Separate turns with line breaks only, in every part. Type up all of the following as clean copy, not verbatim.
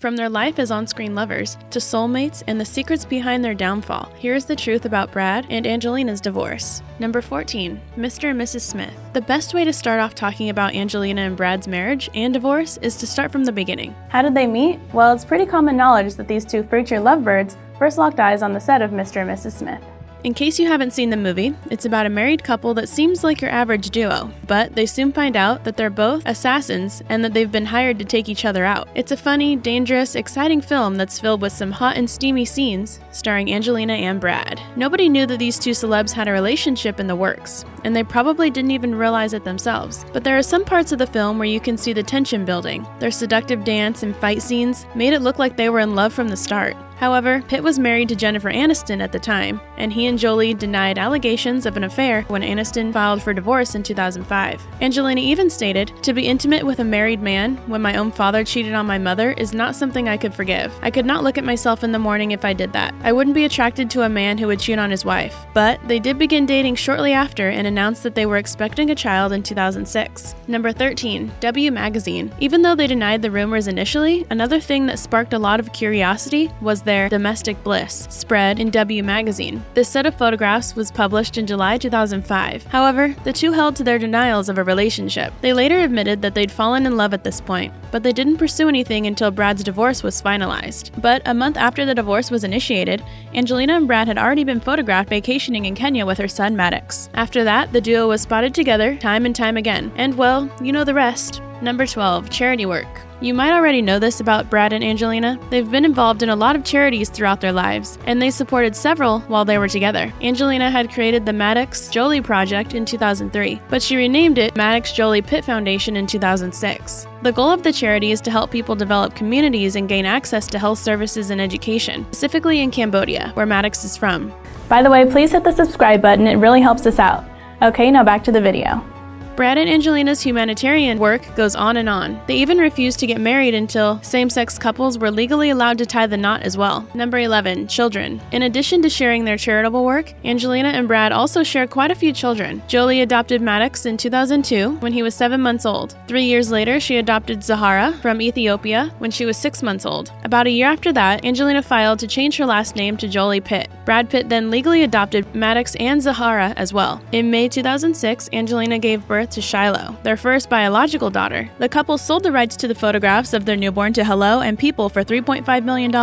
From their life as on-screen lovers, to soulmates, and the secrets behind their downfall, here's the truth about Brad and Angelina's divorce. Number 14. Mr. and Mrs. Smith. The best way to start off talking about Angelina and Brad's marriage and divorce is to start from the beginning.
How did they meet? Well, it's pretty common knowledge that these two freakier lovebirds first locked eyes on the set of Mr. and Mrs. Smith.
In case you haven't seen the movie, it's about a married couple that seems like your average duo, but they soon find out that they're both assassins and that they've been hired to take each other out. It's a funny, dangerous, exciting film that's filled with some hot and steamy scenes starring Angelina and Brad. Nobody knew that these two celebs had a relationship in the works, and they probably didn't even realize it themselves. But there are some parts of the film where you can see the tension building. Their seductive dance and fight scenes made it look like they were in love from the start. However, Pitt was married to Jennifer Aniston at the time, and he and Jolie denied allegations of an affair when Aniston filed for divorce in 2005. Angelina even stated, "To be intimate with a married man when my own father cheated on my mother is not something I could forgive. I could not look at myself in the morning if I did that. I wouldn't be attracted to a man who would cheat on his wife." But they did begin dating shortly after and announced that they were expecting a child in 2006. Number 13. W Magazine. Even though they denied the rumors initially, another thing that sparked a lot of curiosity was their domestic bliss spread in W Magazine. This set of photographs was published in July 2005. However, the two held to their denials of a relationship. They later admitted that they'd fallen in love at this point, but they didn't pursue anything until Brad's divorce was finalized. But a month after the divorce was initiated, Angelina and Brad had already been photographed vacationing in Kenya with her son Maddox. After that, the duo was spotted together time and time again. And well, you know the rest. Number 12. Charity work. You might already know this about Brad and Angelina. They've been involved in a lot of charities throughout their lives, and they supported several while they were together. Angelina had created the Maddox Jolie Project in 2003, but she renamed it Maddox Jolie Pitt Foundation in 2006. The goal of the charity is to help people develop communities and gain access to health services and education, specifically in Cambodia, where Maddox is from.
By the way, please hit the subscribe button, it really helps us out. Okay, now back to the video.
Brad and Angelina's humanitarian work goes on and on. They even refused to get married until same-sex couples were legally allowed to tie the knot as well. Number 11. Children. In addition to sharing their charitable work, Angelina and Brad also share quite a few children. Jolie adopted Maddox in 2002 when he was 7 months old. 3 years later, she adopted Zahara from Ethiopia when she was 6 months old. About a year after that, Angelina filed to change her last name to Jolie Pitt. Brad Pitt then legally adopted Maddox and Zahara as well. In May 2006, Angelina gave birth to Shiloh, their first biological daughter. The couple sold the rights to the photographs of their newborn to Hello and People for $3.5 million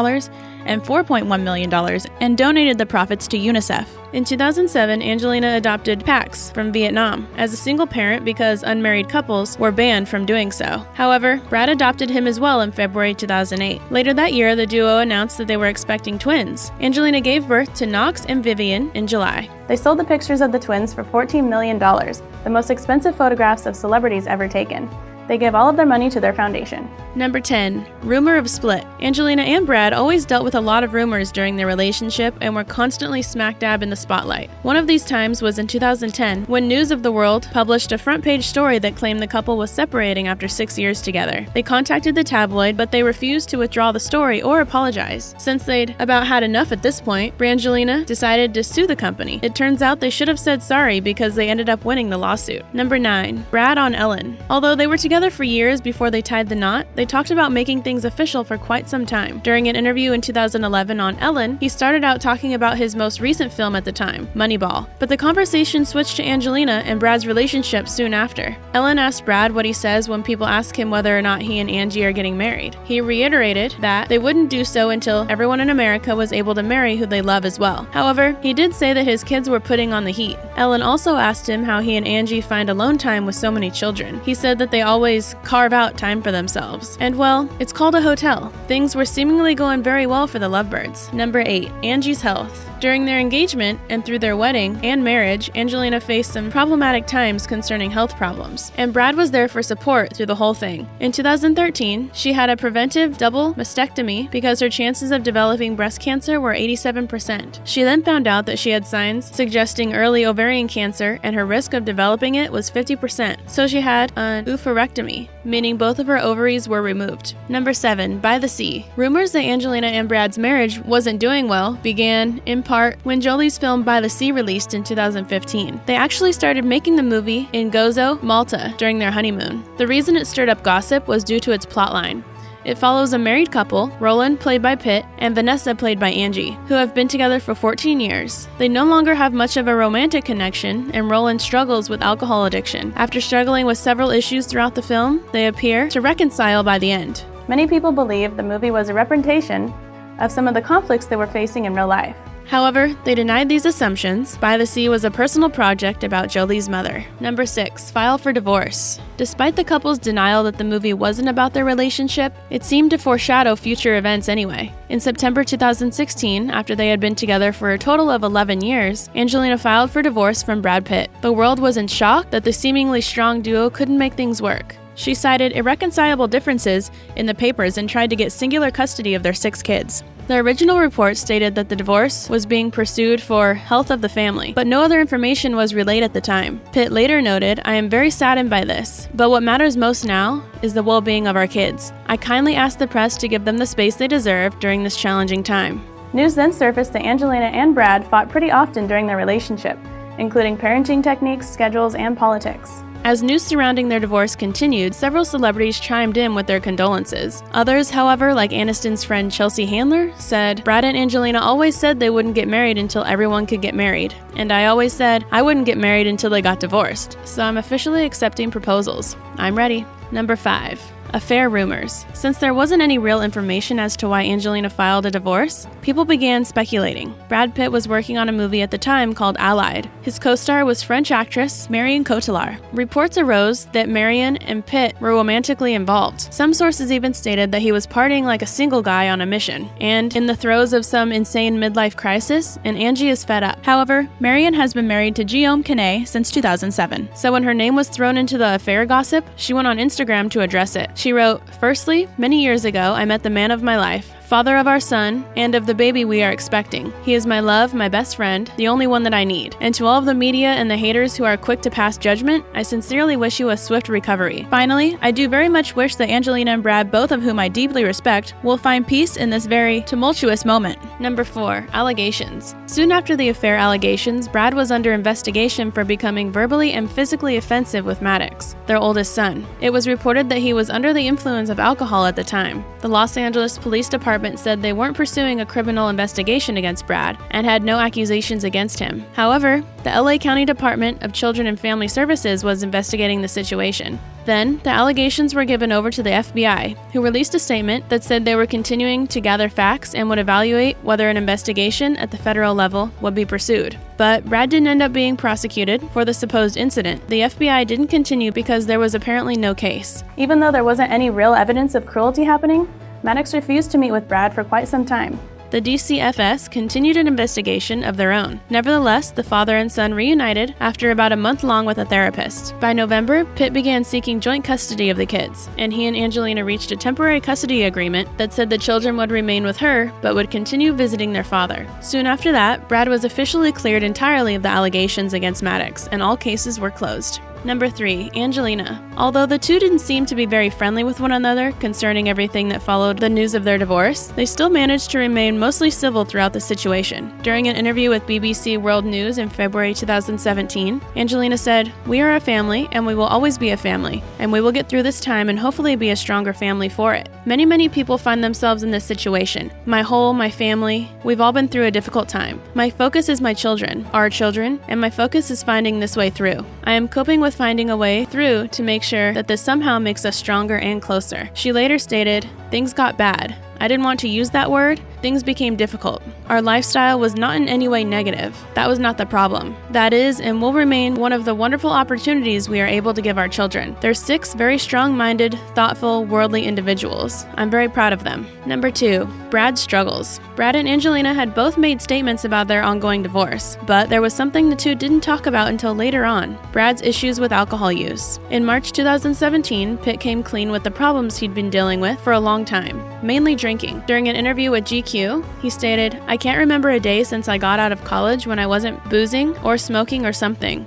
and $4.1 million and donated the profits to UNICEF. In 2007, Angelina adopted Pax from Vietnam as a single parent because unmarried couples were banned from doing so. However, Brad adopted him as well in February 2008. Later that year, the duo announced that they were expecting twins. Angelina gave birth to Knox and Vivian in July.
They sold the pictures of the twins for $14 million, the most expensive photographs of celebrities ever taken. They gave all of their money to their foundation.
Number 10. Rumor of split. Angelina and Brad always dealt with a lot of rumors during their relationship and were constantly smack dab in the spotlight. One of these times was in 2010 when News of the World published a front page story that claimed the couple was separating after 6 years together. They contacted the tabloid, but they refused to withdraw the story or apologize. Since they'd about had enough at this point, Brangelina decided to sue the company. It turns out they should have said sorry because they ended up winning the lawsuit. Number 9. Brad on Ellen. Although they were together for years before they tied the knot, they talked about making things official for quite some time. During an interview in 2011 on Ellen, he started out talking about his most recent film at the time, Moneyball. But the conversation switched to Angelina and Brad's relationship soon after. Ellen asked Brad what he says when people ask him whether or not he and Angie are getting married. He reiterated that they wouldn't do so until everyone in America was able to marry who they love as well. However, he did say that his kids were putting on the heat. Ellen also asked him how he and Angie find alone time with so many children. He said that they always carve out time for themselves. And well, it's called a hotel. Things were seemingly going very well for the lovebirds. Number 8. Angie's health. During their engagement and through their wedding and marriage, Angelina faced some problematic times concerning health problems, and Brad was there for support through the whole thing. In 2013, she had a preventive double mastectomy because her chances of developing breast cancer were 87%. She then found out that she had signs suggesting early ovarian cancer and her risk of developing it was 50%, so she had an oophorectomy, meaning both of her ovaries were removed. Number 7. By the Sea. Rumors that Angelina and Brad's marriage wasn't doing well began in part when Jolie's film By the Sea released in 2015. They actually started making the movie in Gozo, Malta during their honeymoon. The reason it stirred up gossip was due to its plotline. It follows a married couple, Roland, played by Pitt, and Vanessa, played by Angie, who have been together for 14 years. They no longer have much of a romantic connection, and Roland struggles with alcohol addiction. After struggling with several issues throughout the film, they appear to reconcile by the end.
Many people believe the movie was a representation of some of the conflicts they were facing in real life.
However, they denied these assumptions. By the Sea was a personal project about Jolie's mother. Number 6. File for divorce. Despite the couple's denial that the movie wasn't about their relationship, it seemed to foreshadow future events anyway. In September 2016, after they had been together for a total of 11 years, Angelina filed for divorce from Brad Pitt. The world was in shock that the seemingly strong duo couldn't make things work. She cited irreconcilable differences in the papers and tried to get singular custody of their 6 kids. The original report stated that the divorce was being pursued for health of the family, but no other information was relayed at the time. Pitt later noted, "I am very saddened by this, but what matters most now is the well-being of our kids. I kindly ask the press to give them the space they deserve during this challenging time."
News then surfaced that Angelina and Brad fought pretty often during their relationship, including parenting techniques, schedules, and politics.
As news surrounding their divorce continued, several celebrities chimed in with their condolences. Others, however, like Aniston's friend Chelsea Handler, said, "Brad and Angelina always said they wouldn't get married until everyone could get married. And I always said I wouldn't get married until they got divorced. So I'm officially accepting proposals. I'm ready." Number 5. Affair rumors. Since there wasn't any real information as to why Angelina filed a divorce, people began speculating. Brad Pitt was working on a movie at the time called Allied. His co-star was French actress Marion Cotillard. Reports arose that Marion and Pitt were romantically involved. Some sources even stated that he was partying like a single guy on a mission, and in the throes of some insane midlife crisis, and Angie is fed up. However, Marion has been married to Guillaume Canet since 2007. So when her name was thrown into the affair gossip, she went on Instagram to address it. She wrote, "Firstly, many years ago, I met the man of my life, father of our son, and of the baby we are expecting. He is my love, my best friend, the only one that I need. And to all of the media and the haters who are quick to pass judgment, I sincerely wish you a swift recovery. Finally, I do very much wish that Angelina and Brad, both of whom I deeply respect, will find peace in this very tumultuous moment." Number 4. Allegations. Soon after the affair allegations, Brad was under investigation for becoming verbally and physically offensive with Maddox, their oldest son. It was reported that he was under the influence of alcohol at the time. The Los Angeles Police Department said they weren't pursuing a criminal investigation against Brad and had no accusations against him. However, the LA County Department of Children and Family Services was investigating the situation. Then, the allegations were given over to the FBI, who released a statement that said they were continuing to gather facts and would evaluate whether an investigation at the federal level would be pursued. But Brad didn't end up being prosecuted for the supposed incident. The FBI didn't continue because there was apparently no case.
Even though there wasn't any real evidence of cruelty happening, Maddox refused to meet with Brad for quite some time.
The DCFS continued an investigation of their own. Nevertheless, the father and son reunited after about a month long with a therapist. By November, Pitt began seeking joint custody of the kids, and he and Angelina reached a temporary custody agreement that said the children would remain with her but would continue visiting their father. Soon after that, Brad was officially cleared entirely of the allegations against Maddox, and all cases were closed. Number 3. Angelina. Although the two didn't seem to be very friendly with one another concerning everything that followed the news of their divorce, they still managed to remain mostly civil throughout the situation. During an interview with BBC World News in February 2017, Angelina said, "We are a family and we will always be a family, and we will get through this time and hopefully be a stronger family for it. Many people find themselves in this situation. My family, we've all been through a difficult time. My focus is my children, our children, and my focus is finding this way through. I am coping with finding a way through to make sure that this somehow makes us stronger and closer." She later stated, "Things got bad. I didn't want to use that word. Things became difficult. Our lifestyle was not in any way negative. That was not the problem. That is and will remain one of the wonderful opportunities we are able to give our children. They're 6 very strong-minded, thoughtful, worldly individuals. I'm very proud of them." Number 2. Brad's struggles. Brad and Angelina had both made statements about their ongoing divorce, but there was something the two didn't talk about until later on: Brad's issues with alcohol use. In March 2017, Pitt came clean with the problems he'd been dealing with for a long time, mainly drinking. During an interview with GQ, he stated, "I can't remember a day since I got out of college when I wasn't boozing or smoking or something,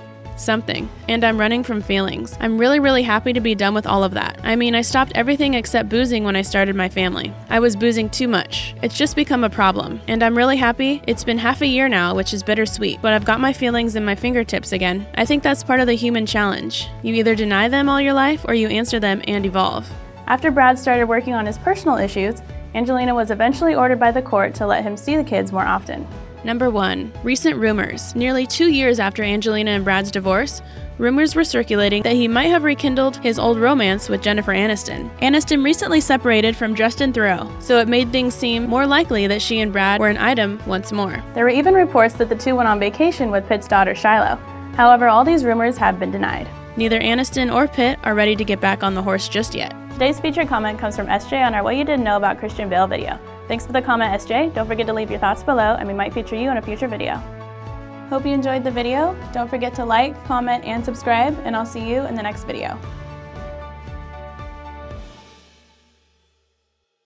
and I'm running from feelings. I'm really happy to be done with all of that. I mean, I stopped everything except boozing when I started my family. I was boozing too much. It's just become a problem, and I'm really happy. It's been half a year now, which is bittersweet, but I've got my feelings in my fingertips again. I think that's part of the human challenge. You either deny them all your life or you answer them and evolve."
After Brad started working on his personal issues, Angelina was eventually ordered by the court to let him see the kids more often.
Number 1. Recent rumors. Nearly 2 years after Angelina and Brad's divorce, rumors were circulating that he might have rekindled his old romance with Jennifer Aniston. Aniston recently separated from Justin Theroux, so it made things seem more likely that she and Brad were an item once more.
There were even reports that the two went on vacation with Pitt's daughter Shiloh. However, all these rumors have been denied.
Neither Aniston or Pitt are ready to get back on the horse just yet.
Today's featured comment comes from SJ on our What You Didn't Know About Christian Bale video. Thanks for the comment, SJ. Don't forget to leave your thoughts below and we might feature you in a future video. Hope you enjoyed the video. Don't forget to like, comment, and subscribe, and I'll see you in the next video.